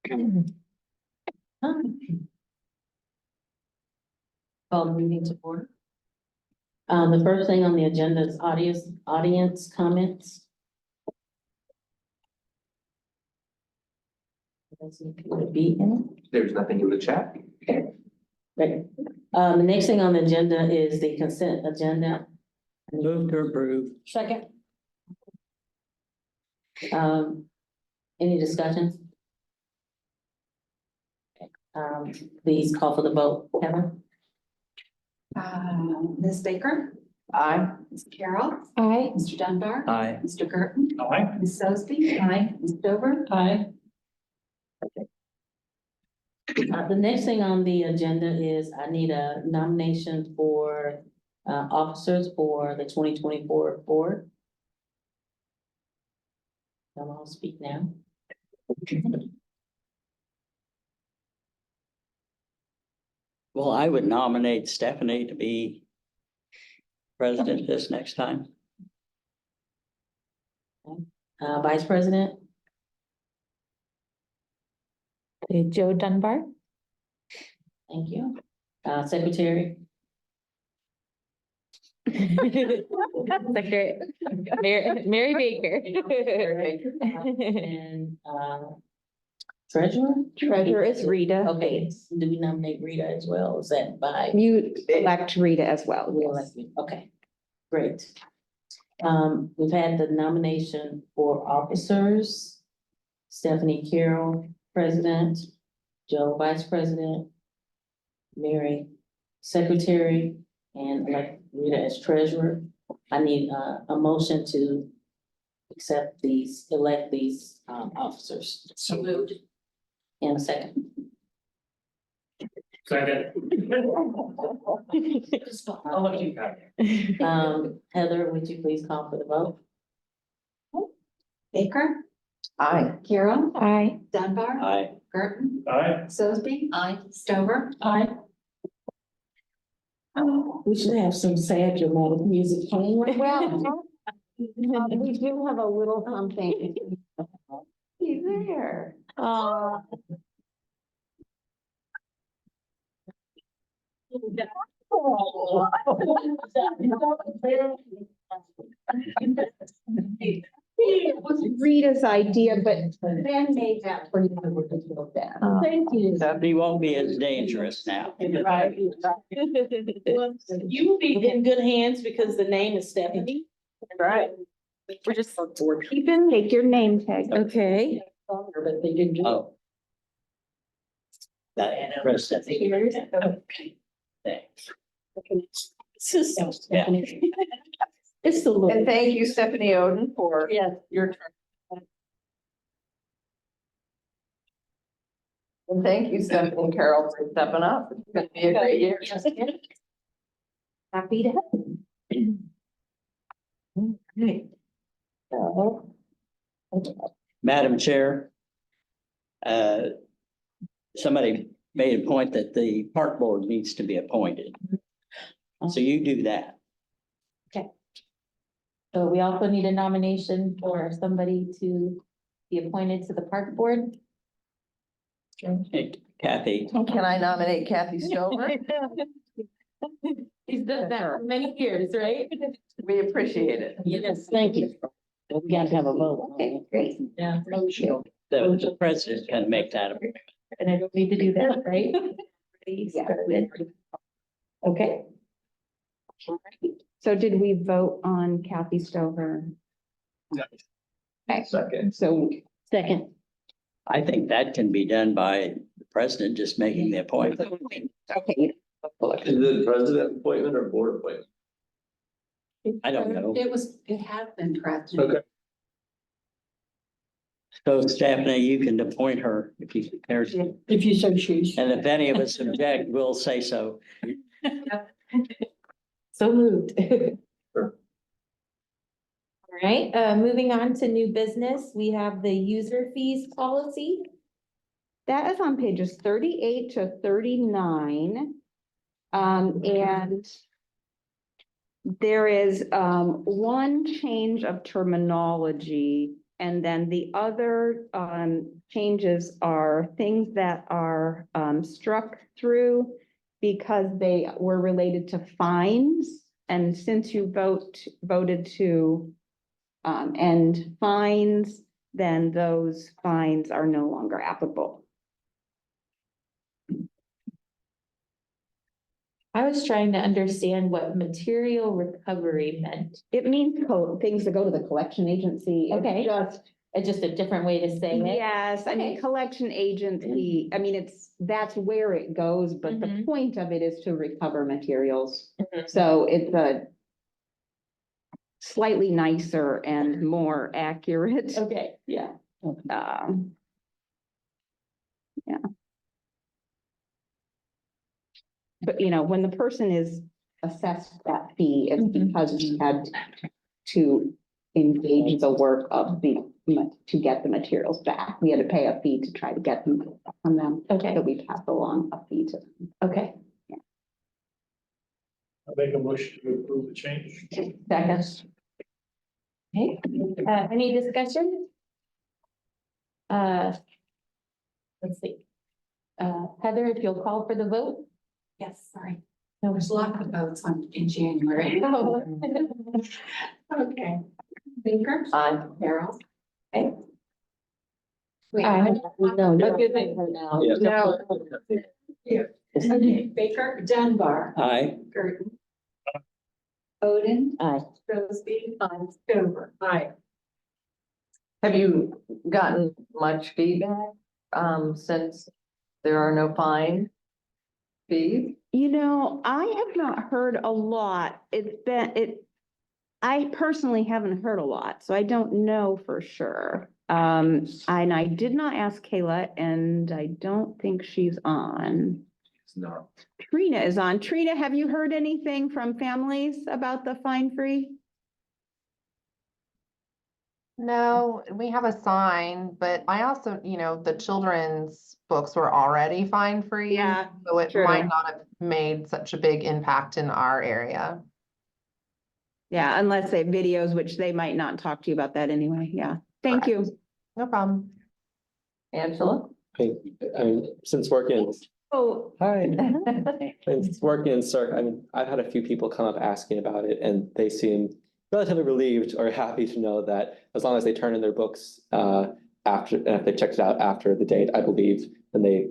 Call the meeting to order. The first thing on the agenda is audience comments. Doesn't appear to be in There's nothing in the chat. it. Right. The next thing on the agenda is the consent agenda. Move to approve. Second. Any discussion? Please call for the vote. Kevin? Ms. Baker? Aye. Ms. Carroll? Aye. Mr. Dunbar? Aye. Mr. Gerton? Aye. Ms. Sosby? Aye. Ms. Stover? Aye. The next thing on the agenda is I need a nomination for officers for the 2024 board. I'll speak now. Well, I would nominate Stephanie to be president this next time. Vice President, Joe Dunbar. thank you. Secretary, Secretary Mary Baker. and treasurer? Treasurer is Rita. Okay, do we nominate Rita as well? Is that by? You elect Rita as well. We yes. elect me. Okay, great. We've had the nomination for officers. Stephanie Carroll, President, Joe, Vice President, Mary, Secretary, and elect Rita as Treasurer. I need a motion to elect these officers. So moved. In a second. Second. I'll let you have it. Heather, would you please call for the vote? Baker? Aye. Carroll? Aye. Dunbar? Aye. Gerton? Aye. Sosby? Aye. Stover? Aye. We should have some sad dramatic music playing right now. Well, we do have a little something. He's there. It was Rita's idea, but Ben made that for you. Thank you. Stephanie won't be as dangerous now. Right. You will be in good hands because the name is Stephanie. Right. We're just. Keep take your name tag. Okay. But they didn't do it. Oh. That president. Okay. Thanks. This is so Yeah. Stephanie. It's the little. And thank you, Stephanie Oden, for Yes. your turn. And thank you, Stephanie Carroll, for stepping up. It's gonna be a great year. Happy to help. Madam Chair. Somebody made a point that the park board needs to be appointed. So you do that. So we also need a nomination for somebody to be appointed to the park board. Hey, Kathy, Can I nominate Kathy Stover? He's done that for many years, right? We appreciate it. Yes, thank you. We gotta have a vote. Okay, great. Yeah. the president can make that. And I don't need to do that, right? Yeah. Okay. So did we vote on Kathy Stover? Okay, Second. so Second. I think that can be done by the president just making the appointment. okay. Is it president appointment or board appointment? I don't know. It has been president. Okay. So Stephanie, you can appoint her if you care to. If you so choose. And if any of us object, we'll say so. So moved. Sure. All right, moving on to new business, we have the user fees policy. That is on pages 38 to 39. And there is one change of terminology And then the other changes are things that are struck through because they were related to fines. And since you voted to end fines, then those fines are no longer applicable. I was trying to understand what material recovery meant. It means things that go to the collection agency. It's Okay. just It's just a different way to say it. Yes, I mean, Okay. collection agency, I mean, that's where it goes, but the Mhm. point of it is to recover materials. Mhm. So it's a slightly nicer and more accurate. Okay, yeah. Yeah. But when the person is assessed that fee, it's Mhm. because we had to engage the work of to get the materials back. We had to pay a fee to try to get them from them. Okay, So we pass along a fee to them. okay. I'll make a motion to approve the change. Second. Okay, any discussion? Let's see. Heather, if you'll call for the vote? Yes, sorry. There's lots of votes in January. Okay. Baker? Aye. Carol? Aye. Wait, Aye. No, Okay, thank no. No. okay, Baker, Dunbar, Aye. Gerton. Oden, Aye. Soseby, Stover. Aye. Have you gotten much feedback, since there are no fine fees? I have not heard a lot. I personally haven't heard a lot, so I don't know for sure. And I did not ask Kayla, and I don't think she's on. No. Trina is on. Trina, have you heard anything from families about the fine free? No, we have a sign, but I also, the children's books were already fine free. Yeah, So it true. might not have made such a big impact in our area. Yeah, unless they have videos, which they might not talk to you about that anyway. Yeah, thank you. No problem. Angela? Since working, Oh, hi, since working in CERC, I've had a few people come up asking about it, and they seem relatively relieved or happy to know that as long as they turn in their books after, and if they checked it out after the date, I believe, then they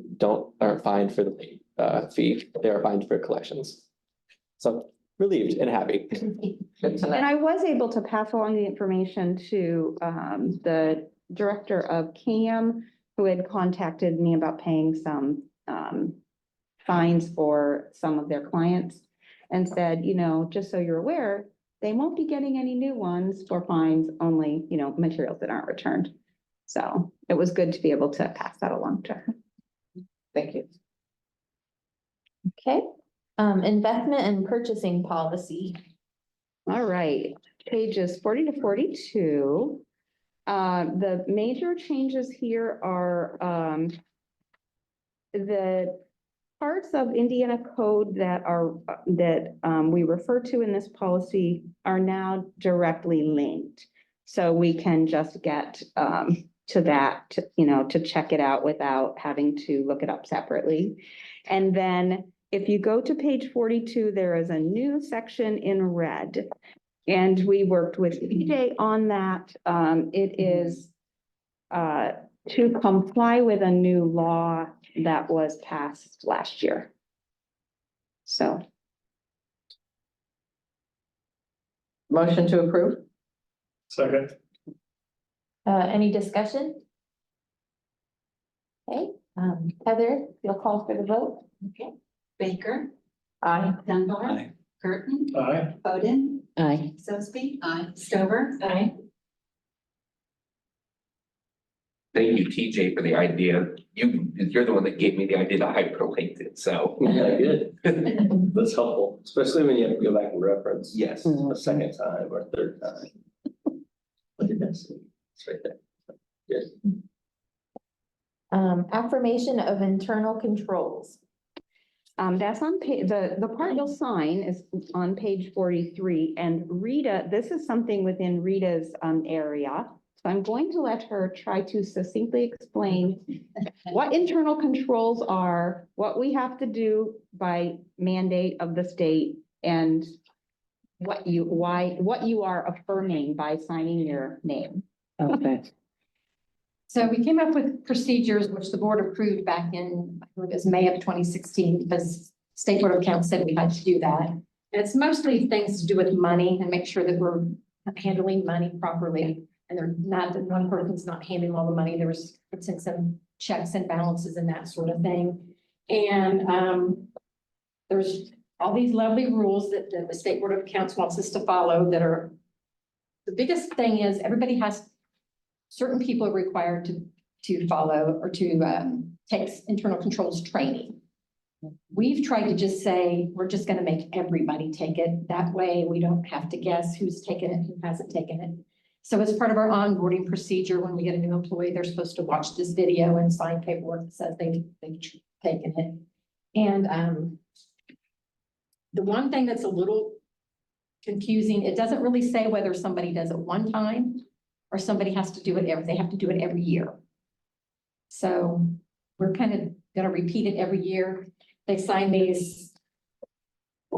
aren't fined for the late fee. They are fined for collections. So relieved and happy. Good to know. and I was able to pass along the information to the director of CAM, who had contacted me about paying some fines for some of their clients, and said, just so you're aware, they won't be getting any new ones for fines, only, materials that aren't returned. So it was good to be able to pass that along to her. Thank you. Okay, investment and purchasing policy. All right, pages 40 to 42. The major changes here are the parts of Indiana code that we refer to in this policy are now directly linked. So we can just get to that, to check it out without having to look it up separately. And then if you go to page 42, there is a new section in red. And we worked with PJ on that. It is to comply with a new law that was passed last year. So, Motion to approve? Second. Any discussion? Okay, Heather, you'll call for the vote? Okay. Baker, Aye. Dunbar, Aye. Gerton, Aye. Oden, Aye. Soseby, Stover. Aye. Thank you, TJ, for the idea. You're the one that gave me the idea to hyperlink it, so. Yeah, good. That's helpful, especially when you have to go back and reference Yes. a second time or third time. What did that say? It's right there. Good. Affirmation of internal controls. that's on the part you'll sign is on page 43, and Rita, this is something within Rita's area. I'm going to let her try to succinctly explain what internal controls are, what we have to do by mandate of the state, and what you are affirming by signing your name. Okay. So we came up with procedures which the board approved back in, I believe it was May of 2016, because State Board of Accounts said we had to do that. And it's mostly things to do with money and make sure that we're handling money properly. And they're not, that one person's not handling all the money. There was some checks and balances and that sort of thing. And there's all these lovely rules that the State Board of Accounts wants us to follow that are, the biggest thing is everybody has, certain people are required to follow or to take internal controls training. We've tried to just say, we're just going to make everybody take it. That way we don't have to guess who's taken it, who hasn't taken it. So as part of our onboarding procedure, when we get a new employee, they're supposed to watch this video and sign paperwork that says they've taken it. And the one thing that's a little confusing, it doesn't really say whether somebody does it one time or somebody has to do it they have to do it every year. So we're kind of going to repeat it every year. They sign these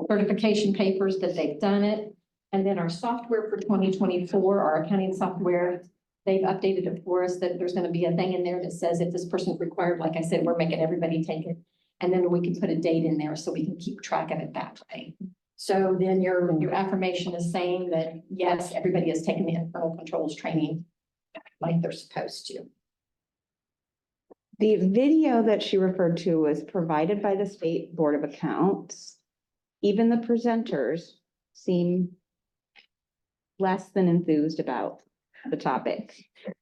certification papers that they've done it. And then our software for 2024, our accounting software, they've updated it for us that there's going to be a thing in there that says if this person's required, like I said, we're making everybody take it. And then we can put a date in there so we can keep track of it that way. So then your affirmation is saying that, yes, everybody has taken the internal controls training like they're supposed to. The video that she referred to was provided by the State Board of Accounts. Even the presenters seem less than enthused about the topic.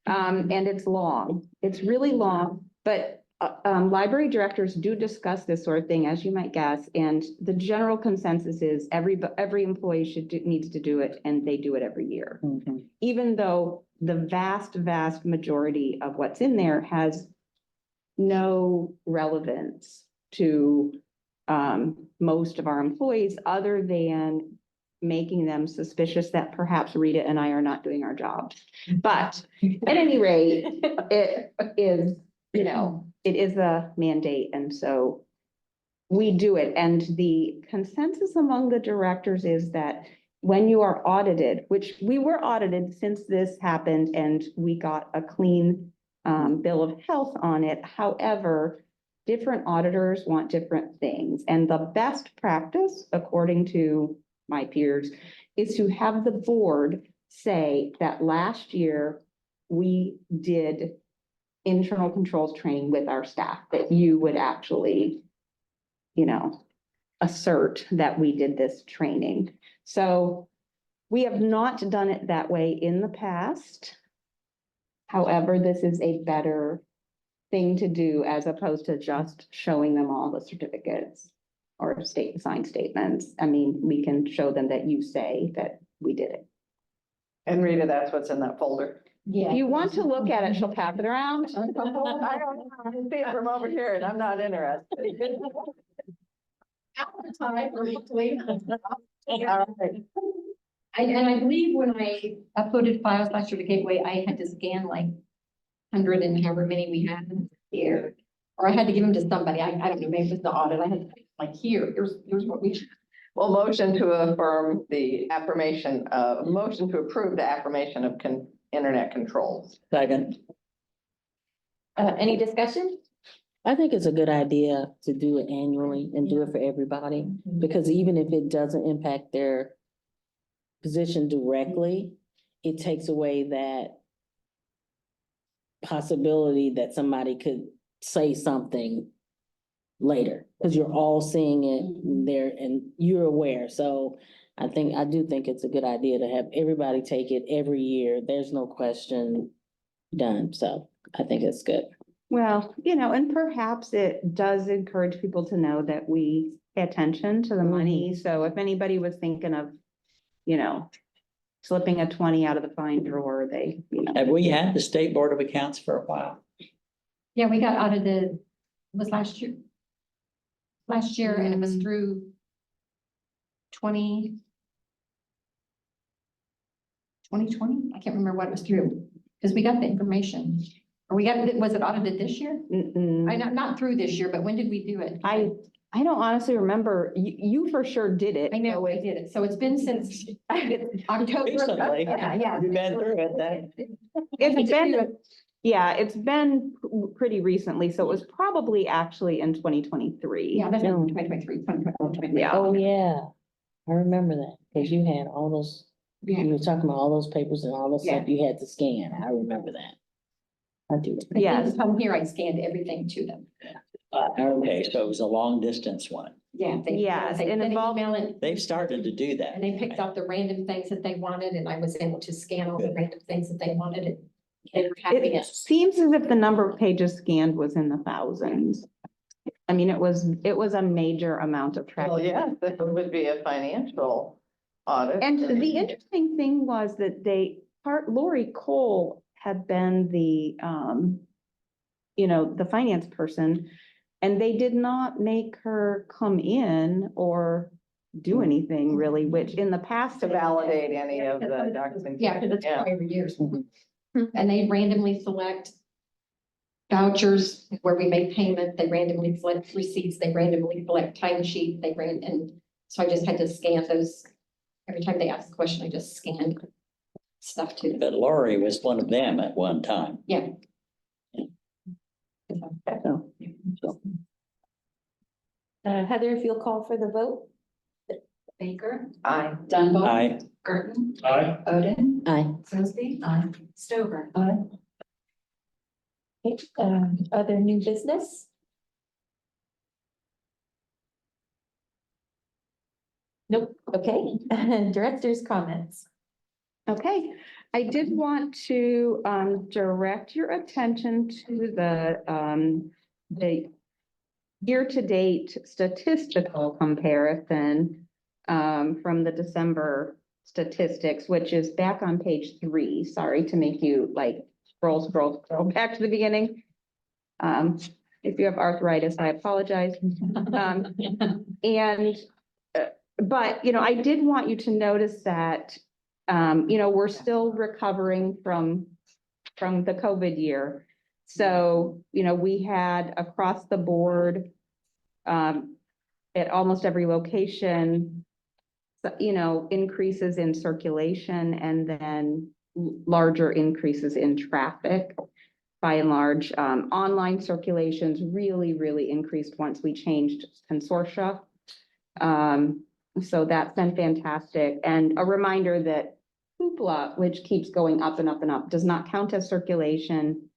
And it's long. It's really long, but library directors do discuss this sort of thing, as you might guess, and the general consensus is every employee needs to do it, and they do it every year. Mm-hmm. Even though the vast majority of what's in there has no relevance to most of our employees, other than making them suspicious that perhaps Rita and I are not doing our jobs. But at any rate, it is, it is a mandate, and so we do it. And the consensus among the directors is that when you are audited, which we were audited since this happened, and we got a clean bill of health on it. However, different auditors want different things. And the best practice, according to my peers, is to have the board say that last year we did internal controls training with our staff, that you would actually, assert that we did this training. So we have not done it that way in the past. However, this is a better thing to do as opposed to just showing them all the certificates or signed statements. I mean, we can show them that you say that we did it. And Rita, that's what's in that folder. Yeah. If you want to look at it, she'll pass it around. I don't know, I can see it from over here and I'm not interested. At the time, hopefully. All right. And I believe when I uploaded files last year to Gateway, I had to scan like 100 and however many we had here. Or I had to give them to somebody. I don't know, maybe it was the audit. I had to like, here's what we. Well, motion to affirm the affirmation, motion to approve the affirmation of internet controls. Second. Any discussion? I think it's a good idea to do it annually and do it for everybody, because even if it doesn't impact their position directly, it takes away that possibility that somebody could say something later, because you're all seeing it there and you're aware. So I do think it's a good idea to have everybody take it every year. There's no question done. So I think it's good. Well, and perhaps it does encourage people to know that we pay attention to the money. So if anybody was thinking of, slipping a 20 out of the fine drawer, they, Have we had the State Board of Accounts for a while? Yeah, we got audited, it was last year. And it was through 2020. I can't remember what it was through. because we got the information. Or we got, was it audited this year? Mm-mm. I know, not through this year, but when did we do it? I don't honestly remember. You for sure did it. I know we did it. So it's been since October. Recently. Yeah. You've been through it then. It's been, yeah, it's been pretty recently, so it was probably actually in 2023. Yeah, that's in 2023, 2024. Yeah. Oh, yeah. I remember that, because you had all those, Yeah. you were talking about all those papers and all those stuff you had to scan. I remember that. I do. Yes. Come here, I scanned everything to them. Okay, so it was a long distance one. Yeah. Yes, They and sent an involved- email and They've started to do that. and they picked out the random things that they wanted, and I was able to scan all the random things that they wanted, and they were happy. It seems as if the number of pages scanned was in the thousands. I mean, it was a major amount of traffic. Well, yeah, that would be a financial audit. And the interesting thing was that Lori Cole had been the, the finance person, and they did not make her come in or do anything really, which in the past. To validate any of the documents. Yeah, because it's Yeah. prior years. And they randomly select vouchers where we make payment, they randomly select receipts, they randomly select timesheet, and so I just had to scan those. Every time they asked a question, I just scanned stuff to them. But Lori was one of them at one time. Yeah. Heather, if you'll call for the vote? Baker, Aye. Dunbar, I, Gerton, Aye. Oden, Aye. Sillsby, Stover. Okay, other new business? Nope, okay. Director's comments. Okay, I did want to direct your attention to the year-to-date statistical comparison from the December statistics, which is back on page 3. Sorry to make you like scroll back to the beginning. If you have arthritis, I apologize. But, I did want you to notice that, we're still recovering from the COVID year. So, we had across the board, at almost every location, increases in circulation and then larger increases in traffic. By and large, online circulations really increased once we changed consortia. So that's been fantastic. And a reminder that Hoopla, which keeps going up and up and up, does not count as circulation.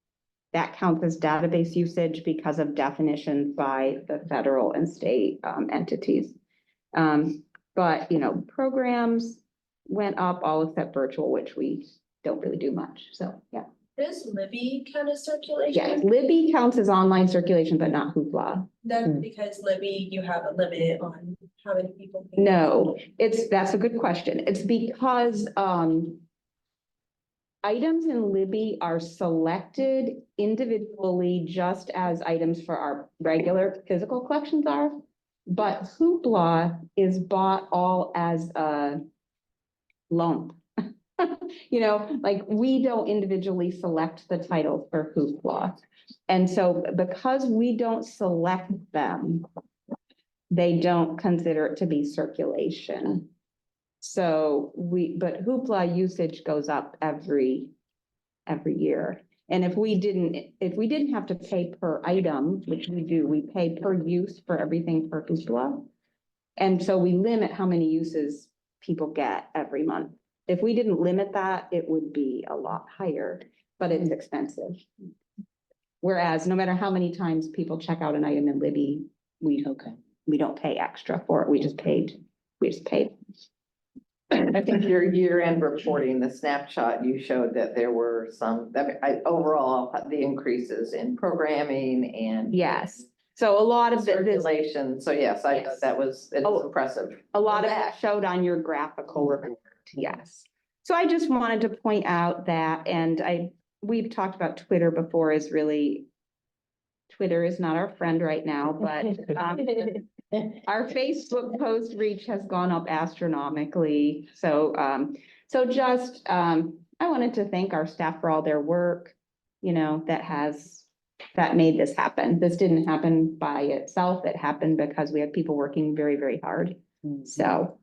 That counts as database usage because of definitions by the federal and state entities. But, programs went up all except virtual, which we don't really do much. So, yeah. Does Libby count as circulation? Yes, Libby counts as online circulation, but not Hoopla. That's because Libby, you have a limit on how many people. can- No, that's a good question. It's because items in Libby are selected individually just as items for our regular physical collections are. But Hoopla is bought all as a lump. Like we don't individually select the title for Hoopla. And so because we don't select them, they don't consider it to be circulation. So but Hoopla usage goes up every year. And if we didn't have to pay per item, which we do, we pay per use for everything for Hoopla. And so we limit how many uses people get every month. If we didn't limit that, it would be a lot higher, but it's expensive. Whereas no matter how many times people check out an item in Libby, we don't pay extra for it. We just paid. I think your year-end reporting, the snapshot, you showed that there were some, overall, the increases in programming and. Yes. So a lot of this, Circulation, so yes, I thought that was, it's impressive. a lot of it showed on your graphical report. Yes. So I just wanted to point out that, and we've talked about Twitter before Twitter is not our friend right now, but our Facebook post reach has gone up astronomically. So just, I wanted to thank our staff for all their work, you know, that made this happen. This didn't happen by itself. It happened because we had people working very, very hard. So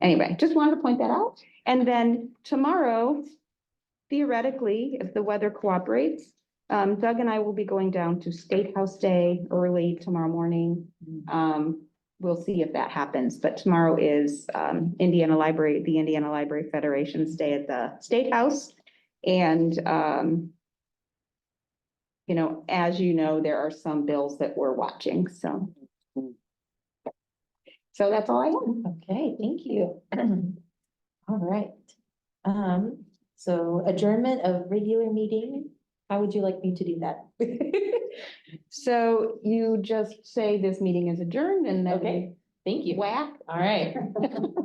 anyway, just wanted to point that out. And then tomorrow, theoretically, if the weather cooperates, Doug and I will be going down to State House Day early tomorrow morning. We'll see if that happens, but tomorrow is the Indiana Library Federation's Day at the State House. And you know, as you know, there are some bills that we're watching, so that's all I have. Okay, thank you. All right. So adjournment of regular meeting, how would you like me to do that? So you just say this meeting is adjourned and then Okay, thank you. whack, All right.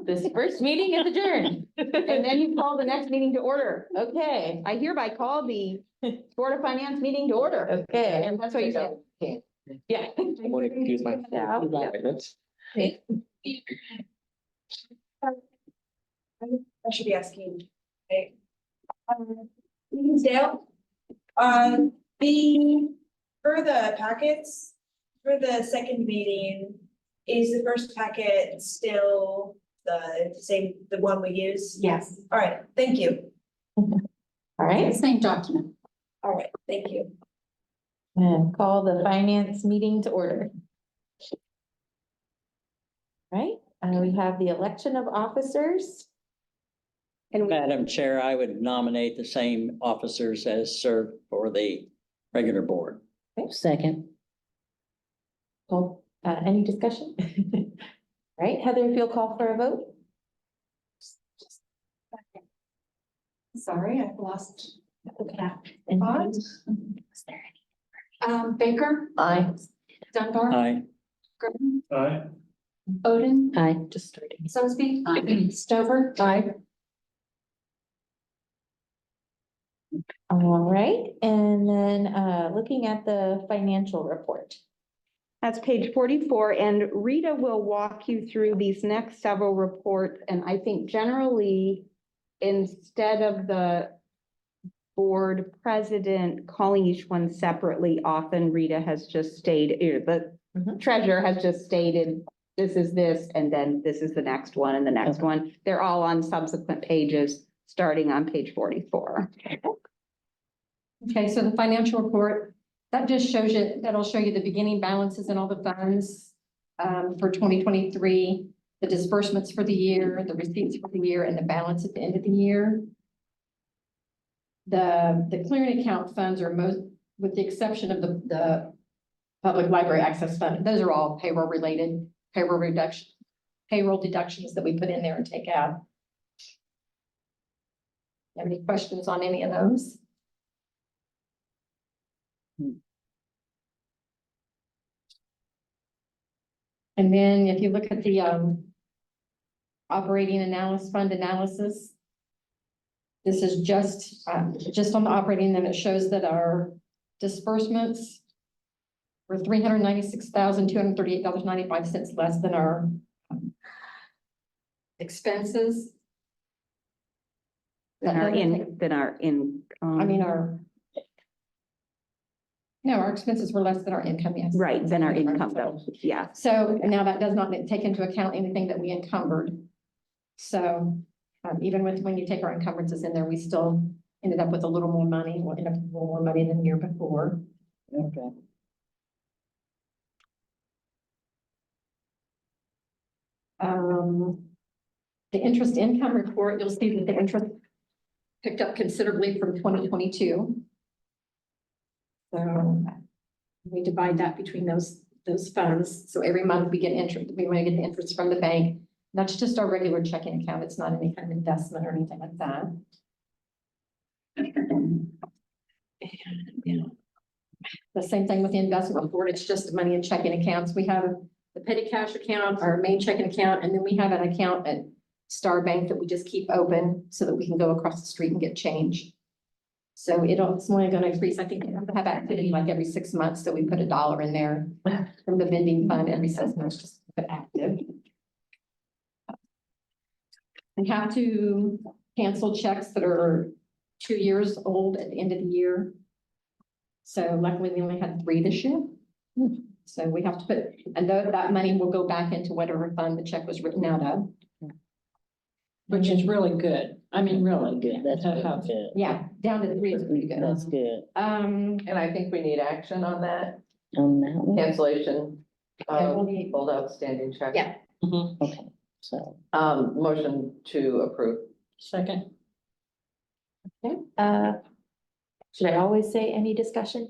This first meeting is adjourned. and then you call the next meeting to order. Okay, I hereby call the Board of Finance meeting to order. okay. And that's what you said. Yeah. I'm going to excuse my Yeah. appointment. I should be asking. Okay. Dale, for the packets, for the second meeting, is the first packet still the same, the one we use? Yes, All right, thank you. All right, same document. All right, thank you. and call the finance meeting to order. Right, we have the election of officers. And Madam Chair, I would nominate the same officers as served for the regular board. Okay, second. Call, any discussion? Right, Heather, if you'll call for a vote? Sorry, I've lost. And Baker, Aye. Dunbar, Aye. Griffin, Aye. Oden, Aye, just starting. Sosby, Stover. Aye. All right, and then looking at the financial report. that's page 44, and Rita will walk you through these next several reports. And I think generally, instead of the board president calling each one separately, often Rita has just stated, the Mhm. treasurer has just stated, this is this, and then this is the next one and the next one. They're all on subsequent pages, starting on page 44. Okay, so the financial report, that just shows you, that'll show you the beginning balances and all the funds for 2023, the disbursements for the year, the receipts for the year, and the balance at the end of the year. The clearing account funds are most, with the exception of the public library access fund, those are all payroll related, payroll deductions that we put in there and take out. Have any questions on any of those? And then if you look at the operating fund analysis, this is just on the operating, then it shows that our disbursements were $396,238.95 less than our expenses. Our Our expenses were less than our income, yes. right, than our income though, yeah. So now that does not take into account anything that we encumbered. So even when you take our encumbrances in there, we still ended up with a little more money, we'll end up with a little more money than the year before. Okay. The interest income report, you'll see that the interest picked up considerably from 2022. So we divide that between those funds. So every month we get interest, we want to get the interest from the bank. That's just our regular checking account. It's not any kind of investment or anything like that. The same thing with the investment report. It's just money in checking accounts. We have the petty cash account, our main checking account, and then we have an account at Star Bank that we just keep open so that we can go across the street and get change. So it's only going to increase. I think we have activity like every 6 months. So we put $1 in there from the vending fund every 6 months, just to keep it active. We have to canceled checks that are 2 years old at the end of the year. So luckily, we only had 3 this year. So we have to put, and that money will go back into whatever fund the check was written out of. Which is really good. I mean, really good. That's to have. good. Yeah, down to 3 is pretty good. That's good. And I think we need action on that On that one? cancellation Yeah, we'll of need- old outstanding check. Yeah. Okay, so, Motion to approve. Second. Okay, should I always say any discussion?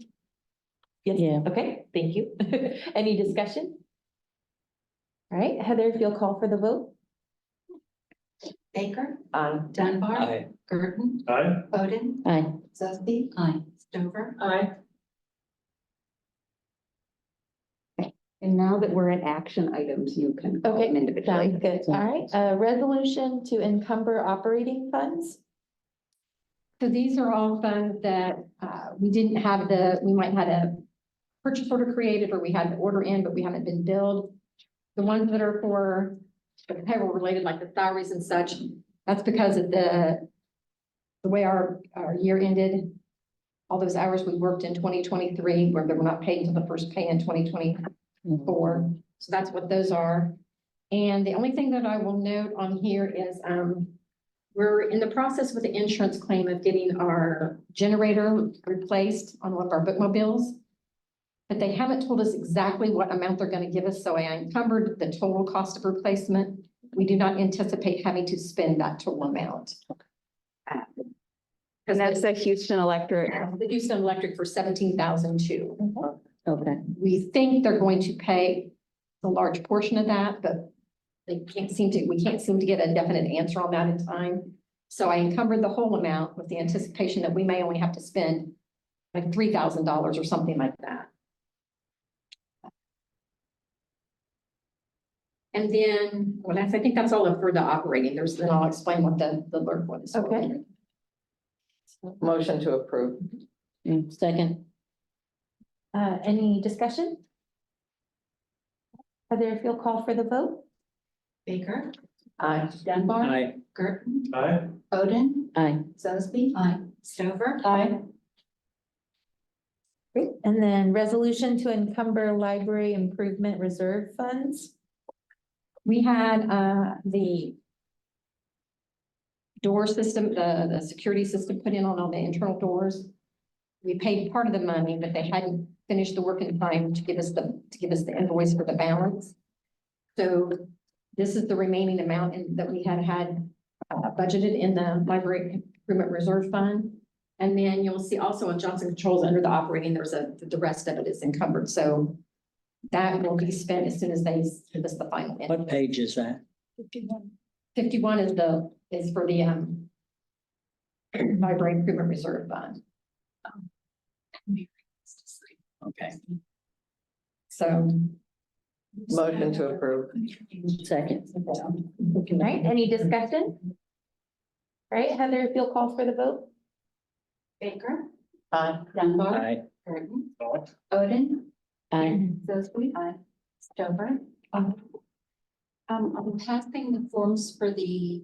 Yes, Yeah. okay, thank you. Any discussion? All right, Heather, if you'll call for the vote. Baker, Aye. Dunbar, Aye. Gerton, Aye. Bowden, aye. Sosby. Aye. Stover. Aye. And now that we're at action items, you can call Okay, them individually. sounds good. All right, resolution to encumber operating funds. So these are all funds that we didn't have we might had a purchase order created or we had the order in, but we haven't been billed. The ones that are for the payroll related, like the salaries and such, that's because of the way our year ended. All those hours we worked in 2023, where they were not paid until the first pay in 2024. So that's what those are. And the only thing that I will note on here is, we're in the process with the insurance claim of getting our generator replaced on one of our bookmobiles. But they haven't told us exactly what amount they're gonna give us, so I encumbered the total cost of replacement. We do not anticipate having to spend that total amount. And that's the Houston Electric. The Houston Electric for 17,002. Okay, We think they're going to pay a large portion of that, but we can't seem to get a definite answer on that in time. So I encumbered the whole amount with the anticipation that we may only have to spend like $3,000 or something like that. And then, well, I think that's all for the operating. Then I'll explain what the alert one is. for. Okay. Motion to approve. second, Any discussion? Heather, if you'll call for the vote. Baker, Aye. Dunbar, Aye. Gerton, Aye. Bowden, aye. Sosby. Aye. Stover. Aye. Great, and then resolution to encumber library improvement reserve funds. We had the door system, the security system put in on all the internal doors. We paid part of the money, but they hadn't finished the work in time to give us the invoice for the balance. So this is the remaining amount that we had budgeted in the library improvement reserve fund. And then you'll see also in Johnson Controls under the operating, the rest of it is encumbered. So that will be spent as soon as they give us the final. What page is that? 51 is for the library improvement reserve fund. Okay. So. Motion to approve. Second, All right, any discussion? All right, Heather, if you'll call for the vote. Baker, Aye. Dunbar, Aye. Gerton, Aye. Bowden, aye. Sosby. Aye. Stover. I'm passing the forms for the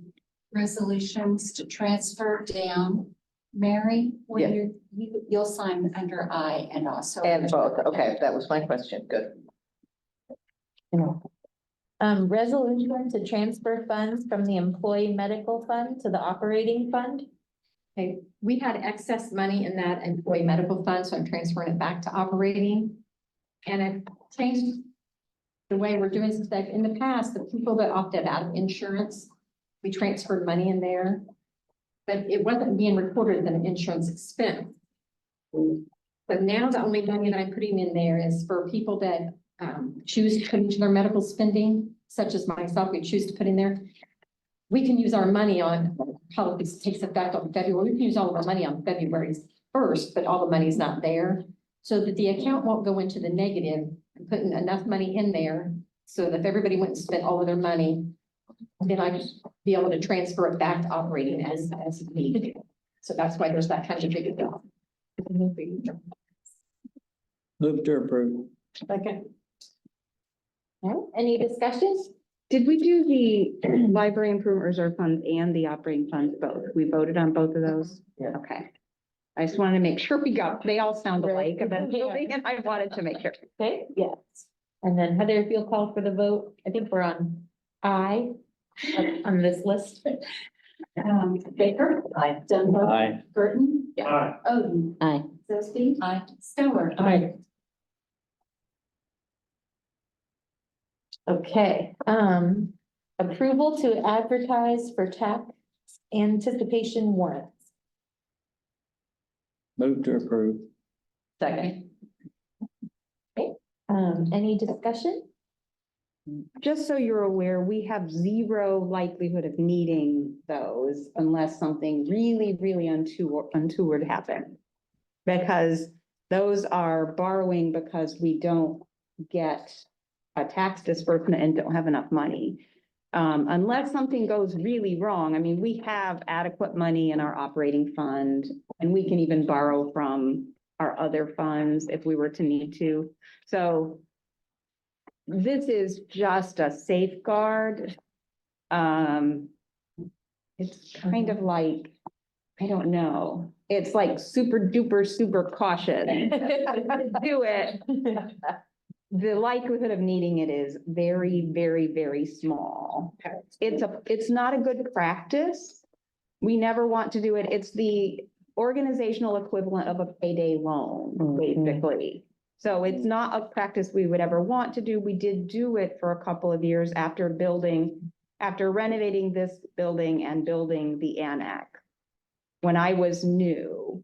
resolutions to transfer down. Mary, Yeah. when you'll sign under I and also. And both. Okay, that was my question. Good. Resolution to transfer funds from the employee medical fund to the operating fund. Okay, we had excess money in that employee medical fund, so I'm transferring it back to operating. And I've changed the way we're doing some stuff. In the past, the people that opted out of insurance, we transferred money in there, but it wasn't being recorded as an insurance expense. But now the only money that I'm putting in there is for people that choose to put into their medical spending, such as myself, we choose to put in there. We can use our money on, probably takes effect on February, we can use all of our money on February 1st, but all the money's not there. So that the account won't go into the negative, and putting enough money in there, so that if everybody went and spent all of their money, then I could be able to transfer it back to operating as needed. So that's why there's that kind of big deal. Move to approve. Okay. All right, any discussions? Did we do the library improvement reserve funds and the operating funds both? We voted on both of those? Yeah. Okay. I just wanted to make sure we got, they all sound Right. alike eventually, and I wanted to make sure. Okay, yes. And then Heather, if you'll call for the vote, I think we're on I on this list. Baker. Aye. Dunbar. Aye. Burton. Aye. Odom. Aye. Sillsby. Aye. Stover. Aye. Okay, approval to advertise for tax anticipation warrants. Move to approve. Second. Any discussion? Just so you're aware, we have zero likelihood of needing those unless something really, really untoward happened. Because those are borrowing because we don't get a tax disbursement and don't have enough money. Unless something goes really wrong, I mean, we have adequate money in our operating fund, and we can even borrow from our other funds if we were to need to. So this is just a safeguard. It's kind of like, I don't know, it's like super duper, super cautious to do it. The likelihood of needing it is very, very, very small. It's not a good practice. We never want to do it. It's the organizational equivalent of a payday loan, basically. So it's not a practice we would ever want to do. We did do it for a couple of years after renovating this building and building the annex. When I was new,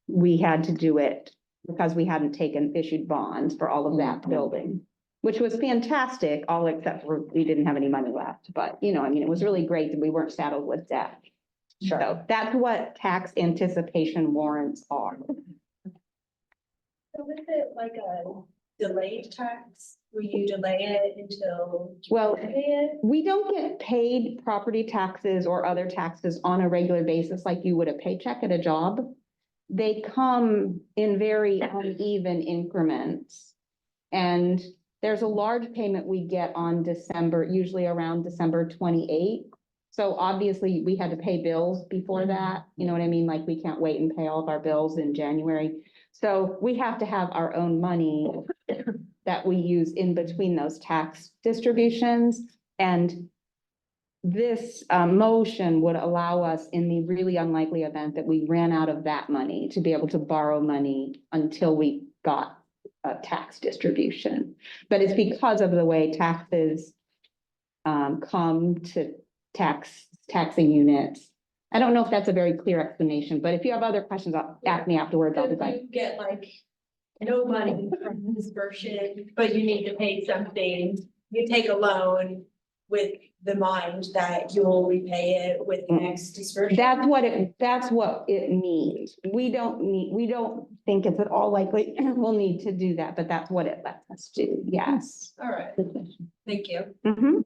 we had to do it because we hadn't issued bonds for all of that building, which was fantastic, all except for we didn't have any money left. But, you know, I mean, it was really great that we weren't saddled with debt. Sure. So that's what tax anticipation warrants are. So is it like a delayed tax, where you delay it until? Well, you pay it? we don't get paid property taxes or other taxes on a regular basis like you would a paycheck at a job. They come in very uneven increments. And there's a large payment we get on December, usually around December 28th. So obviously we had to pay bills before that, you know what I mean? Like we can't wait and pay all of our bills in January. So we have to have our own money that we use in between those tax distributions. And this motion would allow us, in the really unlikely event that we ran out of that money, to be able to borrow money until we got a tax distribution. But it's because of the way taxes come to taxing units. I don't know if that's a very clear explanation, but if you have other questions, ask me afterwards. I'll be If glad. you get like no money from dispersion, but you need to pay something, you take a loan with the mind that you'll repay it with the next dispersion. That's what it means. We don't think it's at all likely we'll need to do that, but that's what it lets us do. Yes. All right, thank you. Mhm.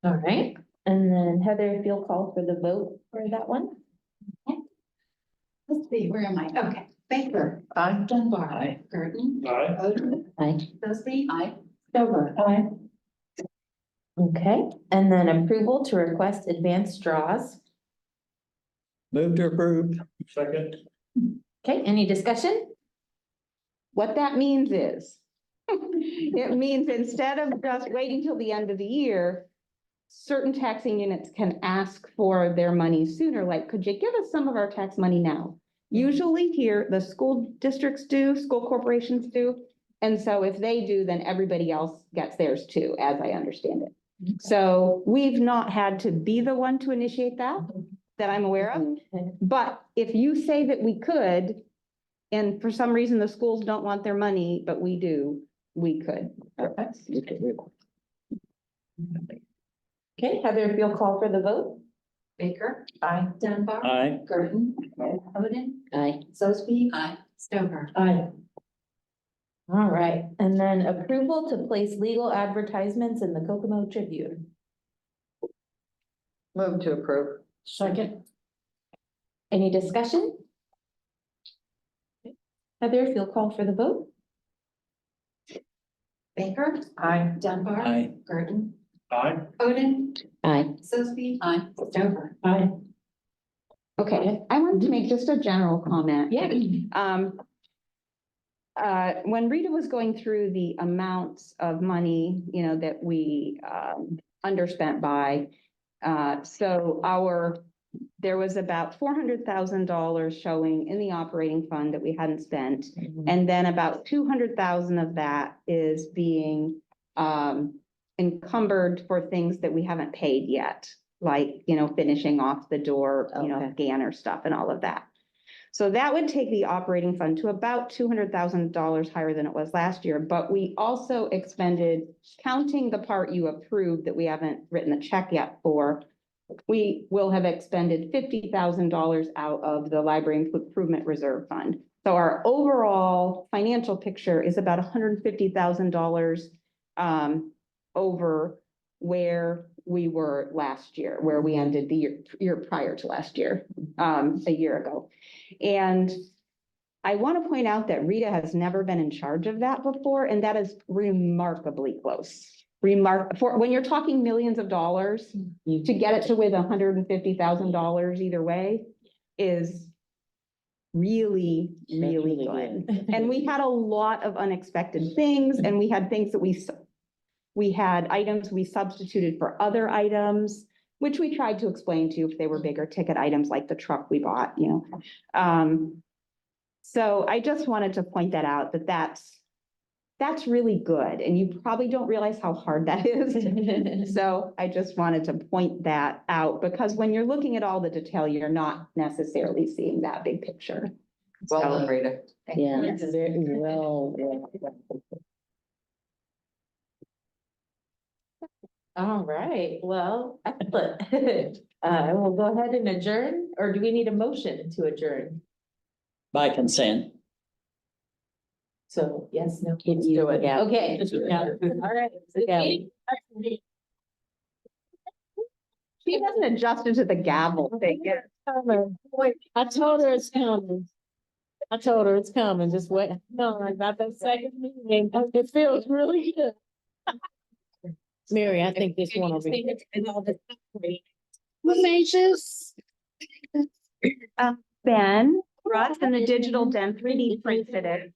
All right, and then Heather, if you'll call for the vote for that one. Let's see, where am I? Okay. Baker. Aye. Dunbar. Aye. Burton. Aye. Odom. Aye. Sillsby. Aye. Stover. Aye. Okay, and then approval to request advanced draws. Move to approve. Second. Okay, any discussion? What that means is, it means instead of just waiting till the end of the year, certain taxing units can ask for their money sooner, like, could you give us some of our tax money now? Usually here, the school districts do, school corporations do, and so if they do, then everybody else gets theirs too, as I understand it. So we've not had to be the one to initiate that I'm aware of. But if you say that we could, and for some reason the schools don't want their money, but we do, we could. Okay, Heather, if you'll call for the vote. Baker. Aye. Dunbar. Aye. Burton. Odom. Aye. Sillsby. Aye. Stover. Aye. All right, and then approval to place legal advertisements in the Kokomo Tribune. Move to approve. Second. Any discussion? Heather, if you'll call for the vote. Baker. Aye. Dunbar. Aye. Burton. Aye. Oden. Aye. Sillsby. Aye. Stover. Aye. Okay, I wanted to make just a general comment. Yeah. When Rita was going through the amounts of money, you know, that we underspent by, there was about $400,000 showing in the operating fund that we hadn't spent. And then about 200,000 of that is being encumbered for things that we haven't paid yet, like, you know, finishing off the door, you know, Okay. scanner stuff and all of that. So that would take the operating fund to about $200,000 higher than it was last year, but we also expended, counting the part you approved that we haven't written a check yet for, we will have expended $50,000 out of the library improvement reserve fund. So our overall financial picture is about $150,000 over where we were last year, where we ended the year prior to last year, a year ago. And I want to point out that Rita has never been in charge of that before, and that is remarkably close. For when you're talking millions of dollars, to get it to with $150,000 either way is really, really good. And we had a lot of unexpected things, and we had things that we had items we substituted for other items, which we tried to explain to you if they were bigger ticket items like the truck we bought, you know. So I just wanted to point that out, that's really good. And you probably don't realize how hard that is. So I just wanted to point that out because when you're looking at all the detail, you're not necessarily seeing that big picture. Well So- done, Rita. Yeah, very well. All right, well, excellent. We'll go ahead and adjourn, or do we need a motion to adjourn? By consent. So, yes, no. Can you do it? Yeah. Okay. Yeah. All right. Yeah. She hasn't adjusted to the gavel thing yet. I told her it's coming. I told her it's coming, just wait. No, about that second meeting, it feels really good. Mary, I think this one will be. Ben brought in the digital den 3D printed it.